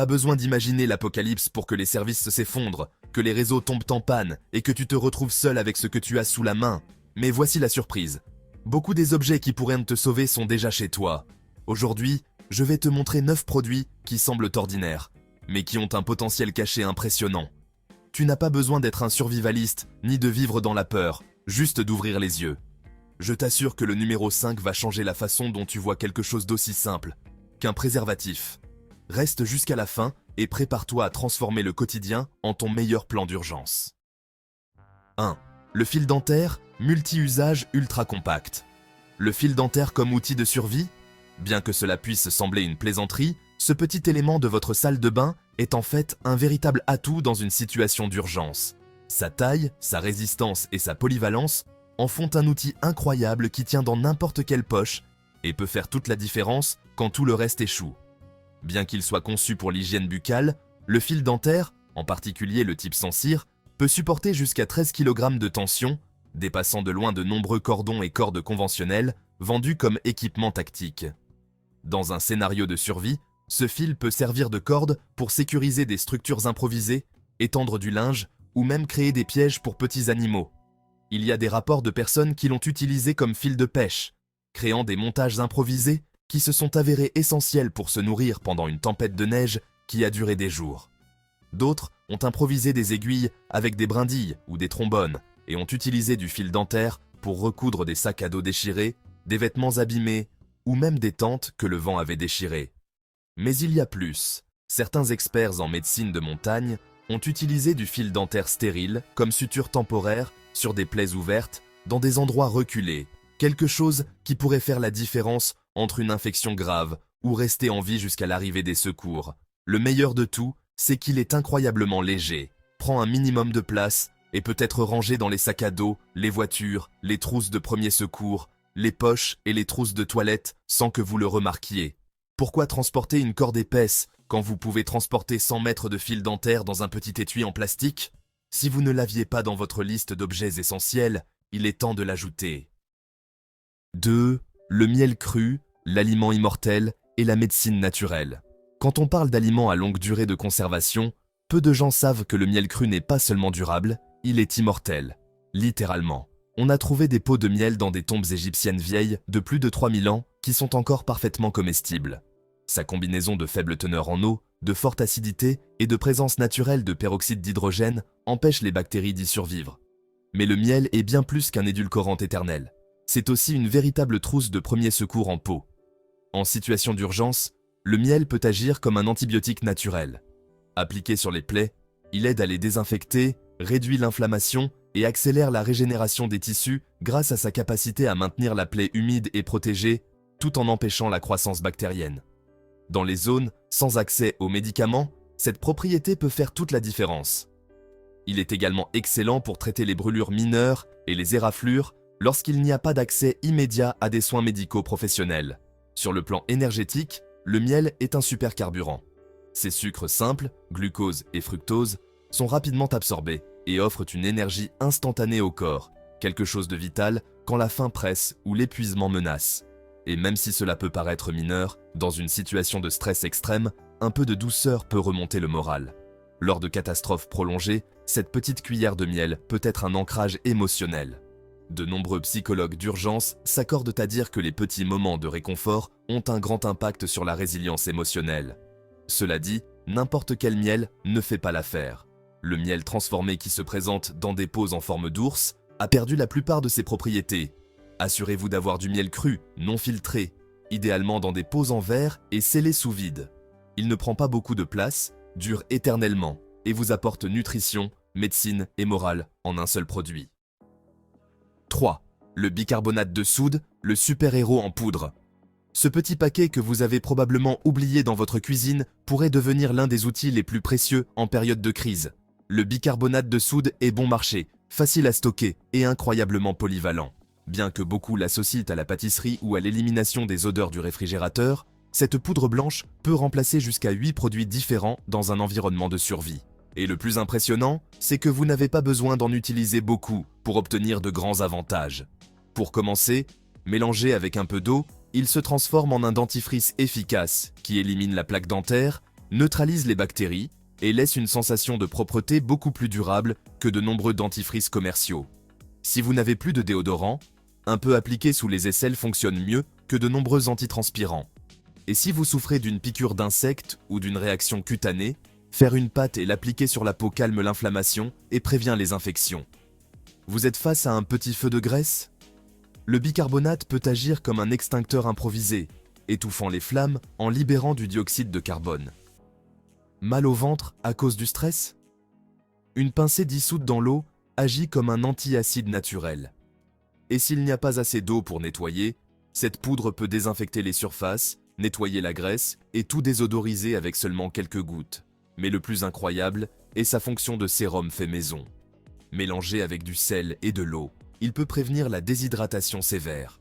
Pas besoin d'imaginer l'apocalypse pour que les services s'effondrent, que les réseaux tombent en panne et que tu te retrouves seul avec ce que tu as sous la main. Mais voici la surprise. Beaucoup des objets qui pourraient te sauver sont déjà chez toi. Aujourd'hui, je vais te montrer 9 produits qui semblent ordinaires, mais qui ont un potentiel caché impressionnant. Tu n'as pas besoin d'être un survivaliste, ni de vivre dans la peur, juste d'ouvrir les yeux. Je t'assure que le numéro 5 va changer la façon dont tu vois quelque chose d'aussi simple qu'un préservatif. Reste jusqu'à la fin et prépare-toi à transformer le quotidien en ton meilleur plan d'urgence. 1. Le fil dentaire, multi-usage ultra compact. Le fil dentaire comme outil de survie? Bien que cela puisse sembler une plaisanterie, ce petit élément de votre salle de bain est en fait un véritable atout dans une situation d'urgence. Sa taille, sa résistance et sa polyvalence en font un outil incroyable qui tient dans n'importe quelle poche et peut faire toute la différence quand tout le reste échoue. Bien qu'il soit conçu pour l'hygiène buccale, le fil dentaire, en particulier le type sans cire, peut supporter jusqu'à 13 kg de tension, dépassant de loin de nombreux cordons et cordes conventionnels vendus comme équipement tactique. Dans un scénario de survie, ce fil peut servir de corde pour sécuriser des structures improvisées, étendre du linge ou même créer des pièges pour petits animaux. Il y a des rapports de personnes qui l'ont utilisé comme fil de pêche, créant des montages improvisés qui se sont avérés essentiels pour se nourrir pendant une tempête de neige qui a duré des jours. D'autres ont improvisé des aiguilles avec des brindilles ou des trombones et ont utilisé du fil dentaire pour recoudre des sacs à dos déchirés, des vêtements abîmés ou même des tentes que le vent avait déchirées. Mais il y a plus. Certains experts en médecine de montagne ont utilisé du fil dentaire stérile comme suture temporaire sur des plaies ouvertes dans des endroits reculés, quelque chose qui pourrait faire la différence entre une infection grave ou rester en vie jusqu'à l'arrivée des secours. Le meilleur de tout, c'est qu'il est incroyablement léger, prend un minimum de place et peut être rangé dans les sacs à dos, les voitures, les trousses de premiers secours, les poches et les trousses de toilette sans que vous le remarquiez. Pourquoi transporter une corde épaisse quand vous pouvez transporter 100 mètres de fil dentaire dans un petit étui en plastique? Si vous ne l'aviez pas dans votre liste d'objets essentiels, il est temps de l'ajouter. 2. Le miel cru, l'aliment immortel et la médecine naturelle. Quand on parle d'aliments à longue durée de conservation, peu de gens savent que le miel cru n'est pas seulement durable, il est immortel. Littéralement. On a trouvé des pots de miel dans des tombes égyptiennes vieilles de plus de 3000 ans qui sont encore parfaitement comestibles. Sa combinaison de faible teneur en eau, de forte acidité et de présence naturelle de peroxyde d'hydrogène empêche les bactéries d'y survivre. Mais le miel est bien plus qu'un édulcorant éternel. C'est aussi une véritable trousse de premiers secours en pot. En situation d'urgence, le miel peut agir comme un antibiotique naturel. Appliqué sur les plaies, il aide à les désinfecter, réduit l'inflammation et accélère la régénération des tissus grâce à sa capacité à maintenir la plaie humide et protégée tout en empêchant la croissance bactérienne. Dans les zones sans accès aux médicaments, cette propriété peut faire toute la différence. Il est également excellent pour traiter les brûlures mineures et les éraflures lorsqu'il n'y a pas d'accès immédiat à des soins médicaux professionnels. Sur le plan énergétique, le miel est un super carburant. Ses sucres simples, glucose et fructose, sont rapidement absorbés et offrent une énergie instantanée au corps, quelque chose de vital quand la faim presse ou l'épuisement menace. Et même si cela peut paraître mineur, dans une situation de stress extrême, un peu de douceur peut remonter le moral. Lors de catastrophes prolongées, cette petite cuillère de miel peut être un ancrage émotionnel. De nombreux psychologues d'urgence s'accordent à dire que les petits moments de réconfort ont un grand impact sur la résilience émotionnelle. Cela dit, n'importe quel miel ne fait pas l'affaire. Le miel transformé qui se présente dans des pots en forme d'ours a perdu la plupart de ses propriétés. Assurez-vous d'avoir du miel cru, non filtré, idéalement dans des pots en verre et scellés sous vide. Il ne prend pas beaucoup de place, dure éternellement et vous apporte nutrition, médecine et morale en un seul produit. 3. Le bicarbonate de soude, le super-héros en poudre. Ce petit paquet que vous avez probablement oublié dans votre cuisine pourrait devenir l'un des outils les plus précieux en période de crise. Le bicarbonate de soude est bon marché, facile à stocker et incroyablement polyvalent. Bien que beaucoup l'associent à la pâtisserie ou à l'élimination des odeurs du réfrigérateur, cette poudre blanche peut remplacer jusqu'à 8 produits différents dans un environnement de survie. Et le plus impressionnant, c'est que vous n'avez pas besoin d'en utiliser beaucoup pour obtenir de grands avantages. Pour commencer, mélangé avec un peu d'eau, il se transforme en un dentifrice efficace qui élimine la plaque dentaire, neutralise les bactéries et laisse une sensation de propreté beaucoup plus durable que de nombreux dentifrices commerciaux. Si vous n'avez plus de déodorant, un peu appliqué sous les aisselles fonctionne mieux que de nombreux antitranspirants. Et si vous souffrez d'une piqûre d'insecte ou d'une réaction cutanée, faire une pâte et l'appliquer sur la peau calme l'inflammation et prévient les infections. Vous êtes face à un petit feu de graisse? Le bicarbonate peut agir comme un extincteur improvisé, étouffant les flammes en libérant du dioxyde de carbone. Mal au ventre à cause du stress? Une pincée dissoute dans l'eau agit comme un antiacide naturel. Et s'il n'y a pas assez d'eau pour nettoyer, cette poudre peut désinfecter les surfaces, nettoyer la graisse et tout désodoriser avec seulement quelques gouttes. Mais le plus incroyable est sa fonction de sérum fait maison. Mélangé avec du sel et de l'eau, il peut prévenir la déshydratation sévère.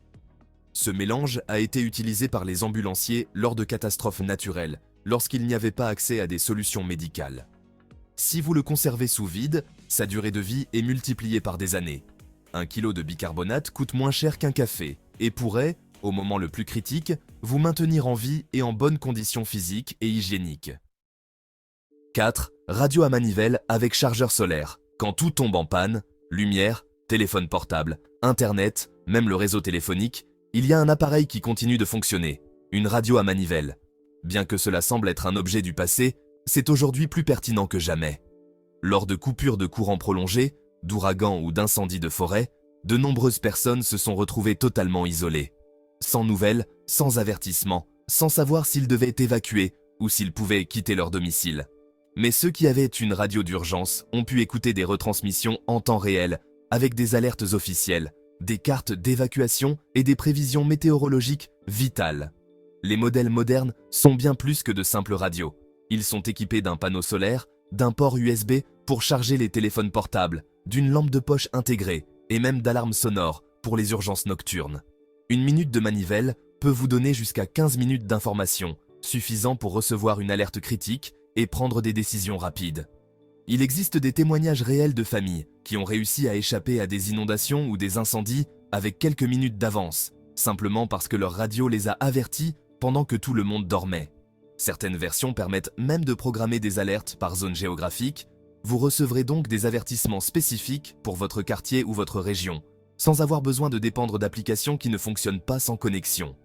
Ce mélange a été utilisé par les ambulanciers lors de catastrophes naturelles, lorsqu'il n'y avait pas accès à des solutions médicales. Si vous le conservez sous vide, sa durée de vie est multipliée par des années. 1 kg de bicarbonate coûte moins cher qu'un café et pourrait, au moment le plus critique, vous maintenir en vie et en bonnes conditions physiques et hygiéniques. 4. Radio à manivelle avec chargeur solaire. Quand tout tombe en panne, lumière, téléphone portable, internet, même le réseau téléphonique, il y a un appareil qui continue de fonctionner, une radio à manivelle. Bien que cela semble être un objet du passé, c'est aujourd'hui plus pertinent que jamais. Lors de coupures de courant prolongées, d'ouragans ou d'incendies de forêt, de nombreuses personnes se sont retrouvées totalement isolées. Sans nouvelles, sans avertissement, sans savoir s'ils devaient évacuer ou s'ils pouvaient quitter leur domicile. Mais ceux qui avaient une radio d'urgence ont pu écouter des retransmissions en temps réel, avec des alertes officielles, des cartes d'évacuation et des prévisions météorologiques vitales. Les modèles modernes sont bien plus que de simples radios. Ils sont équipés d'un panneau solaire, d'un port USB pour charger les téléphones portables, d'une lampe de poche intégrée et même d'alarmes sonores pour les urgences nocturnes. Une minute de manivelle peut vous donner jusqu'à 15 minutes d'information, suffisant pour recevoir une alerte critique et prendre des décisions rapides. Il existe des témoignages réels de familles qui ont réussi à échapper à des inondations ou des incendies avec quelques minutes d'avance, simplement parce que leur radio les a avertis pendant que tout le monde dormait. Certaines versions permettent même de programmer des alertes par zone géographique. Vous recevrez donc des avertissements spécifiques pour votre quartier ou votre région, sans avoir besoin de dépendre d'applications qui ne fonctionnent pas sans connexion.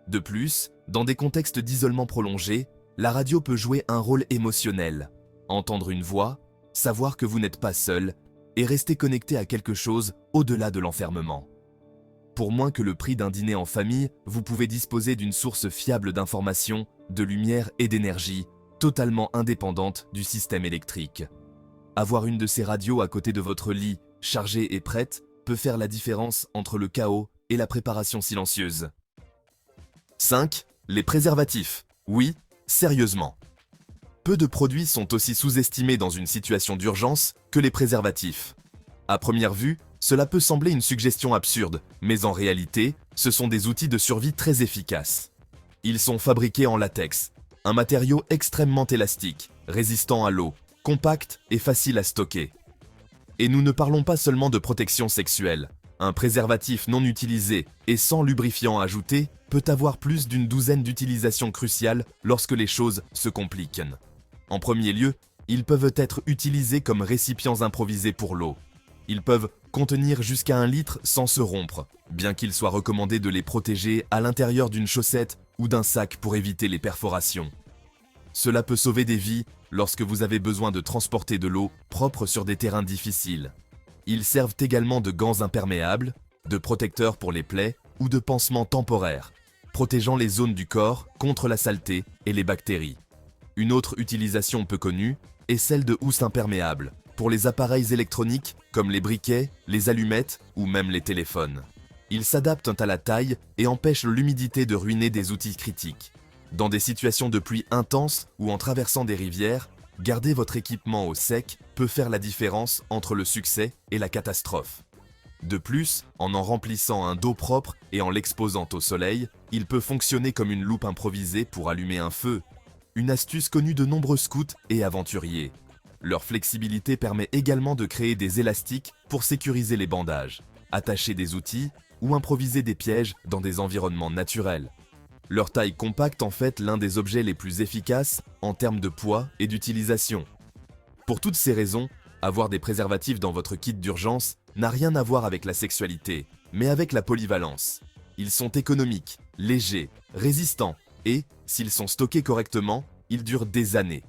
De plus, dans des contextes d'isolement prolongé, la radio peut jouer un rôle émotionnel. Entendre une voix, savoir que vous n'êtes pas seul et rester connecté à quelque chose au-delà de l'enfermement. Pour moins que le prix d'un dîner en famille, vous pouvez disposer d'une source fiable d'informations, de lumière et d'énergie, totalement indépendante du système électrique. Avoir une de ces radios à côté de votre lit, chargée et prête, peut faire la différence entre le chaos et la préparation silencieuse. 5. Les préservatifs. Oui, sérieusement. Peu de produits sont aussi sous-estimés dans une situation d'urgence que les préservatifs. À première vue, cela peut sembler une suggestion absurde, mais en réalité, ce sont des outils de survie très efficaces. Ils sont fabriqués en latex, un matériau extrêmement élastique, résistant à l'eau, compact et facile à stocker. Et nous ne parlons pas seulement de protection sexuelle. Un préservatif non utilisé et sans lubrifiant ajouté peut avoir plus d'une douzaine d'utilisations cruciales lorsque les choses se compliquent. En premier lieu, ils peuvent être utilisés comme récipients improvisés pour l'eau. Ils peuvent contenir jusqu'à 1 litre sans se rompre, bien qu'il soit recommandé de les protéger à l'intérieur d'une chaussette ou d'un sac pour éviter les perforations. Cela peut sauver des vies lorsque vous avez besoin de transporter de l'eau propre sur des terrains difficiles. Ils servent également de gants imperméables, de protecteurs pour les plaies ou de pansements temporaires, protégeant les zones du corps contre la saleté et les bactéries. Une autre utilisation peu connue est celle de housses imperméables, pour les appareils électroniques comme les briquets, les allumettes ou même les téléphones. Ils s'adaptent à la taille et empêchent l'humidité de ruiner des outils critiques. Dans des situations de pluie intense ou en traversant des rivières, garder votre équipement au sec peut faire la différence entre le succès et la catastrophe. De plus, en remplissant un dos propre et en l'exposant au soleil, il peut fonctionner comme une loupe improvisée pour allumer un feu, une astuce connue de nombreux scouts et aventuriers. Leur flexibilité permet également de créer des élastiques pour sécuriser les bandages, attacher des outils ou improviser des pièges dans des environnements naturels. Leur taille compacte en fait l'un des objets les plus efficaces en termes de poids et d'utilisation. Pour toutes ces raisons, avoir des préservatifs dans votre kit d'urgence n'a rien à voir avec la sexualité, mais avec la polyvalence. Ils sont économiques, légers, résistants et, s'ils sont stockés correctement, ils durent des années.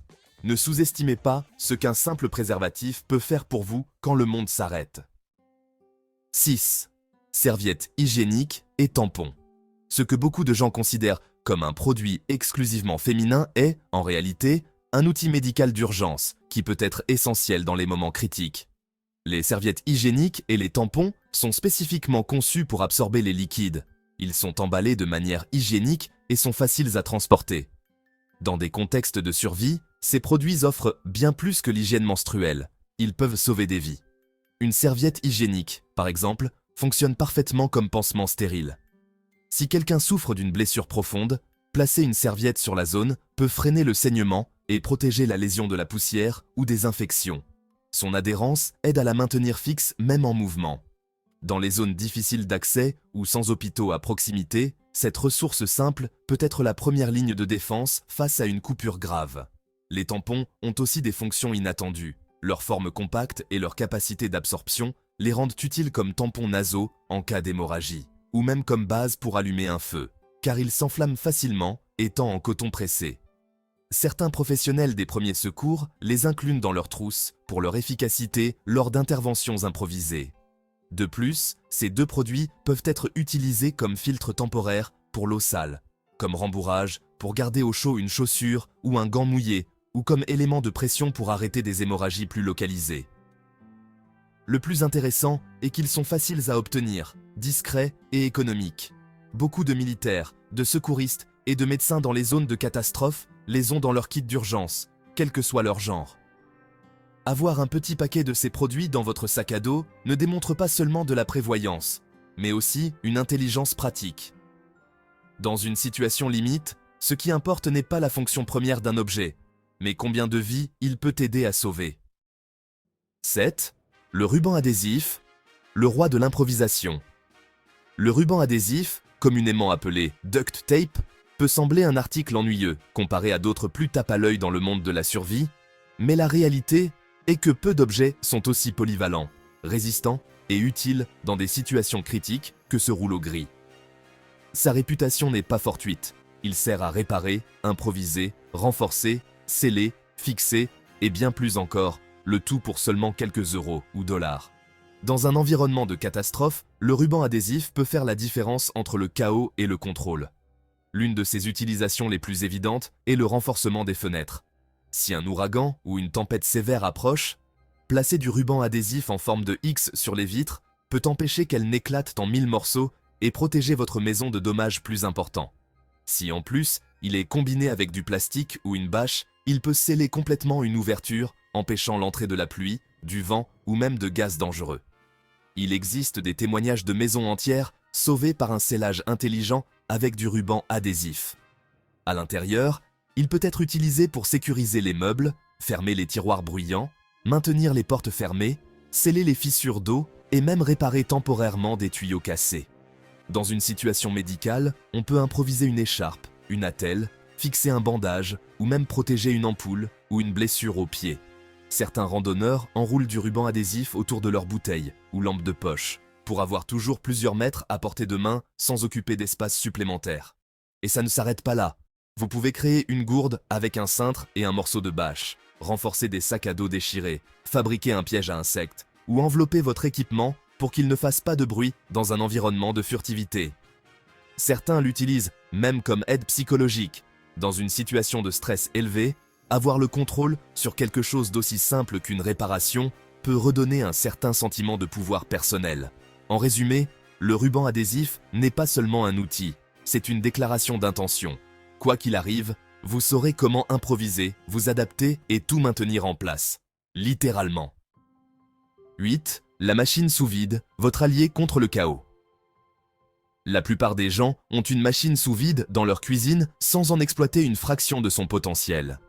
Ne sous-estimez pas ce qu'un simple préservatif peut faire pour vous quand le monde s'arrête. 6. Serviettes hygiéniques et tampons. Ce que beaucoup de gens considèrent comme un produit exclusivement féminin est, en réalité, un outil médical d'urgence qui peut être essentiel dans les moments critiques. Les serviettes hygiéniques et les tampons sont spécifiquement conçus pour absorber les liquides. Ils sont emballés de manière hygiénique et sont faciles à transporter. Dans des contextes de survie, ces produits offrent bien plus que l'hygiène menstruelle. Ils peuvent sauver des vies. Une serviette hygiénique, par exemple, fonctionne parfaitement comme pansement stérile. Si quelqu'un souffre d'une blessure profonde, placer une serviette sur la zone peut freiner le saignement et protéger la lésion de la poussière ou des infections. Son adhérence aide à la maintenir fixe même en mouvement. Dans les zones difficiles d'accès ou sans hôpitaux à proximité, cette ressource simple peut être la première ligne de défense face à une coupure grave. Les tampons ont aussi des fonctions inattendues. Leur forme compacte et leur capacité d'absorption les rendent utiles comme tampons nasaux en cas d'hémorragie, ou même comme base pour allumer un feu, car ils s'enflamment facilement, étant en coton pressé. Certains professionnels des premiers secours les incluent dans leur trousse pour leur efficacité lors d'interventions improvisées. De plus, ces deux produits peuvent être utilisés comme filtre temporaire pour l'eau sale, comme rembourrage pour garder au chaud une chaussure ou un gant mouillé, ou comme élément de pression pour arrêter des hémorragies plus localisées. Le plus intéressant est qu'ils sont faciles à obtenir, discrets et économiques. Beaucoup de militaires, de secouristes et de médecins dans les zones de catastrophe les ont dans leur kit d'urgence, quel que soit leur genre. Avoir un petit paquet de ces produits dans votre sac à dos ne démontre pas seulement de la prévoyance, mais aussi une intelligence pratique. Dans une situation limite, ce qui importe n'est pas la fonction première d'un objet, mais combien de vies il peut aider à sauver. 7. Le ruban adhésif, le roi de l'improvisation. Le ruban adhésif, communément appelé duct tape, peut sembler un article ennuyeux comparé à d'autres plus tape à l'œil dans le monde de la survie, mais la réalité est que peu d'objets sont aussi polyvalents, résistants et utiles dans des situations critiques que ce rouleau gris. Sa réputation n'est pas fortuite. Il sert à réparer, improviser, renforcer, sceller, fixer et bien plus encore, le tout pour seulement quelques euros ou dollars. Dans un environnement de catastrophe, le ruban adhésif peut faire la différence entre le chaos et le contrôle. L'une de ses utilisations les plus évidentes est le renforcement des fenêtres. Si un ouragan ou une tempête sévère approche, placer du ruban adhésif en forme de X sur les vitres peut empêcher qu'elles n'éclatent en 1000 morceaux et protéger votre maison de dommages plus importants. Si en plus, il est combiné avec du plastique ou une bâche, il peut sceller complètement une ouverture, empêchant l'entrée de la pluie, du vent ou même de gaz dangereux. Il existe des témoignages de maisons entières sauvées par un scellage intelligent avec du ruban adhésif. À l'intérieur, il peut être utilisé pour sécuriser les meubles, fermer les tiroirs bruyants, maintenir les portes fermées, sceller les fissures d'eau et même réparer temporairement des tuyaux cassés. Dans une situation médicale, on peut improviser une écharpe, une attelle, fixer un bandage ou même protéger une ampoule ou une blessure au pied. Certains randonneurs enroulent du ruban adhésif autour de leur bouteille ou lampe de poche pour avoir toujours plusieurs mètres à portée de main sans occuper d'espace supplémentaire. Et ça ne s'arrête pas là. Vous pouvez créer une gourde avec un cintre et un morceau de bâche, renforcer des sacs à dos déchirés, fabriquer un piège à insectes ou envelopper votre équipement pour qu'il ne fasse pas de bruit dans un environnement de furtivité. Certains l'utilisent même comme aide psychologique. Dans une situation de stress élevé, avoir le contrôle sur quelque chose d'aussi simple qu'une réparation peut redonner un certain sentiment de pouvoir personnel. En résumé, le ruban adhésif n'est pas seulement un outil, c'est une déclaration d'intention. Quoi qu'il arrive, vous saurez comment improviser, vous adapter et tout maintenir en place. Littéralement. 8. La machine sous vide, votre allié contre le chaos. La plupart des gens ont une machine sous vide dans leur cuisine sans en exploiter une fraction de son potentiel.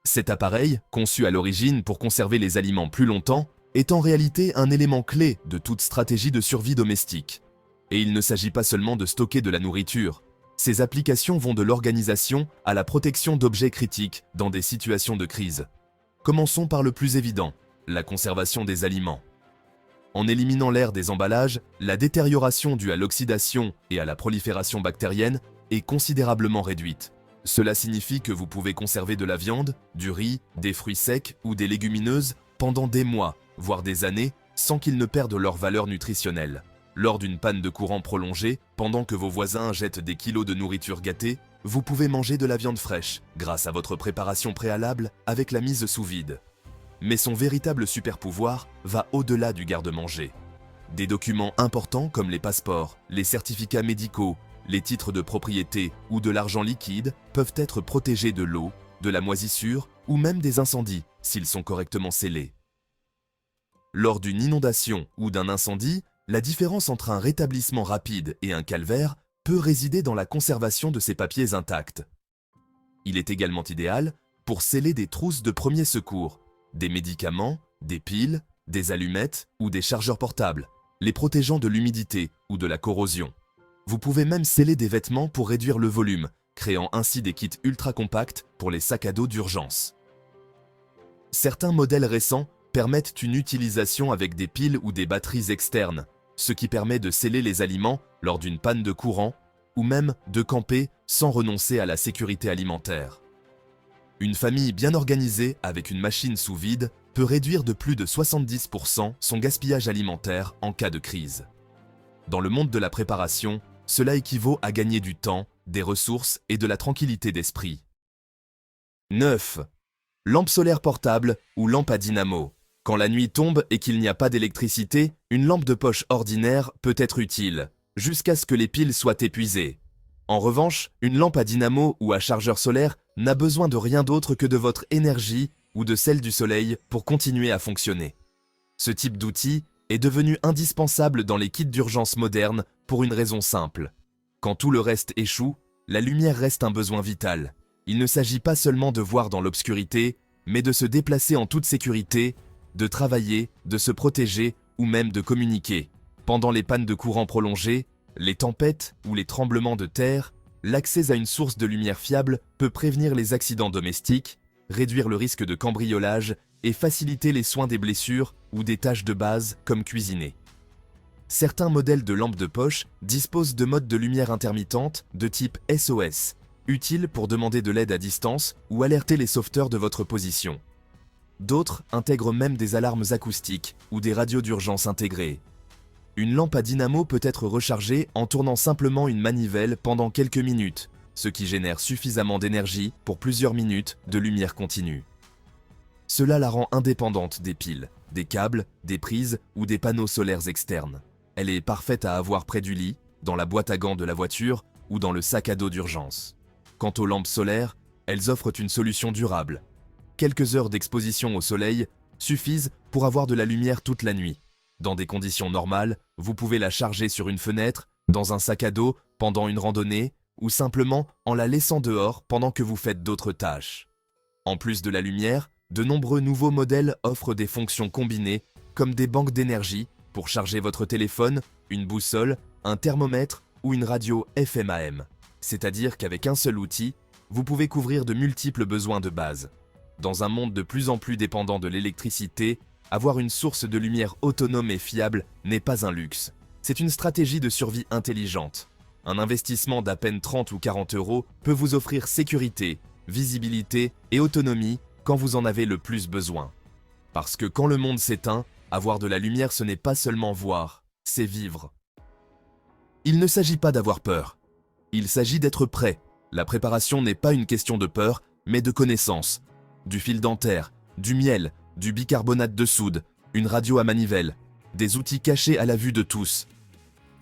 Cet appareil, conçu à l'origine pour conserver les aliments plus longtemps, est en réalité un élément clé de toute stratégie de survie domestique. Et il ne s'agit pas seulement de stocker de la nourriture. Ces applications vont de l'organisation à la protection d'objets critiques dans des situations de crise. Commençons par le plus évident, la conservation des aliments. En éliminant l'air des emballages, la détérioration due à l'oxydation et à la prolifération bactérienne est considérablement réduite. Cela signifie que vous pouvez conserver de la viande, du riz, des fruits secs ou des légumineuses pendant des mois, voire des années, sans qu'ils ne perdent leur valeur nutritionnelle. Lors d'une panne de courant prolongée, pendant que vos voisins jettent des kilos de nourriture gâtée, vous pouvez manger de la viande fraîche, grâce à votre préparation préalable avec la mise sous vide. Mais son véritable super-pouvoir va au-delà du garde-manger. Des documents importants comme les passeports, les certificats médicaux, les titres de propriété ou de l'argent liquide peuvent être protégés de l'eau, de la moisissure ou même des incendies s'ils sont correctement scellés. Lors d'une inondation ou d'un incendie, la différence entre un rétablissement rapide et un calvaire peut résider dans la conservation de ces papiers intacts. Il est également idéal pour sceller des trousses de premiers secours, des médicaments, des piles, des allumettes ou des chargeurs portables, les protégeant de l'humidité ou de la corrosion. Vous pouvez même sceller des vêtements pour réduire le volume, créant ainsi des kits ultra compacts pour les sacs à dos d'urgence. Certains modèles récents permettent une utilisation avec des piles ou des batteries externes, ce qui permet de sceller les aliments lors d'une panne de courant ou même de camper sans renoncer à la sécurité alimentaire. Une famille bien organisée avec une machine sous vide peut réduire de plus de 70% son gaspillage alimentaire en cas de crise. Dans le monde de la préparation, cela équivaut à gagner du temps, des ressources et de la tranquillité d'esprit. 9. Lampe solaire portable ou lampe à dynamo. Quand la nuit tombe et qu'il n'y a pas d'électricité, une lampe de poche ordinaire peut être utile, jusqu'à ce que les piles soient épuisées. En revanche, une lampe à dynamo ou à chargeur solaire n'a besoin de rien d'autre que de votre énergie ou de celle du soleil pour continuer à fonctionner. Ce type d'outil est devenu indispensable dans les kits d'urgence modernes pour une raison simple. Quand tout le reste échoue, la lumière reste un besoin vital. Il ne s'agit pas seulement de voir dans l'obscurité, mais de se déplacer en toute sécurité, de travailler, de se protéger ou même de communiquer. Pendant les pannes de courant prolongées, les tempêtes ou les tremblements de terre, l'accès à une source de lumière fiable peut prévenir les accidents domestiques, réduire le risque de cambriolage et faciliter les soins des blessures ou des tâches de base comme cuisiner. Certains modèles de lampes de poche disposent de modes de lumière intermittente de type SOS, utiles pour demander de l'aide à distance ou alerter les sauveteurs de votre position. D'autres intègrent même des alarmes acoustiques ou des radios d'urgence intégrées. Une lampe à dynamo peut être rechargée en tournant simplement une manivelle pendant quelques minutes, ce qui génère suffisamment d'énergie pour plusieurs minutes de lumière continue. Cela la rend indépendante des piles, des câbles, des prises ou des panneaux solaires externes. Elle est parfaite à avoir près du lit, dans la boîte à gants de la voiture ou dans le sac à dos d'urgence. Quant aux lampes solaires, elles offrent une solution durable. Quelques heures d'exposition au soleil suffisent pour avoir de la lumière toute la nuit. Dans des conditions normales, vous pouvez la charger sur une fenêtre, dans un sac à dos, pendant une randonnée, ou simplement en la laissant dehors pendant que vous faites d'autres tâches. En plus de la lumière, de nombreux nouveaux modèles offrent des fonctions combinées, comme des banques d'énergie pour charger votre téléphone, une boussole, un thermomètre ou une radio FM/AM. C'est-à-dire qu'avec un seul outil, vous pouvez couvrir de multiples besoins de base. Dans un monde de plus en plus dépendant de l'électricité, avoir une source de lumière autonome et fiable n'est pas un luxe. C'est une stratégie de survie intelligente. Un investissement d'à peine 30 ou 40 € peut vous offrir sécurité, visibilité et autonomie quand vous en avez le plus besoin. Parce que quand le monde s'éteint, avoir de la lumière ce n'est pas seulement voir, c'est vivre. Il ne s'agit pas d'avoir peur. Il s'agit d'être prêt. La préparation n'est pas une question de peur, mais de connaissance. Du fil dentaire, du miel, du bicarbonate de soude, une radio à manivelle, des outils cachés à la vue de tous.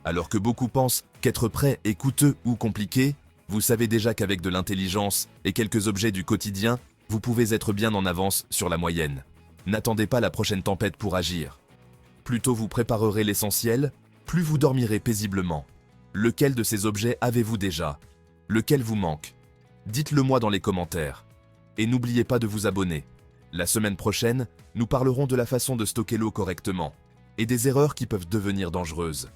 Alors que beaucoup pensent qu'être prêt est coûteux ou compliqué, vous savez déjà qu'avec de l'intelligence et quelques objets du quotidien, vous pouvez être bien en avance sur la moyenne. N'attendez pas la prochaine tempête pour agir. Plus tôt vous préparerez l'essentiel, plus vous dormirez paisiblement. Lequel de ces objets avez-vous déjà? Lequel vous manque? Dites-le moi dans les commentaires. Et n'oubliez pas de vous abonner. La semaine prochaine, nous parlerons de la façon de stocker l'eau correctement et des erreurs qui peuvent devenir dangereuses.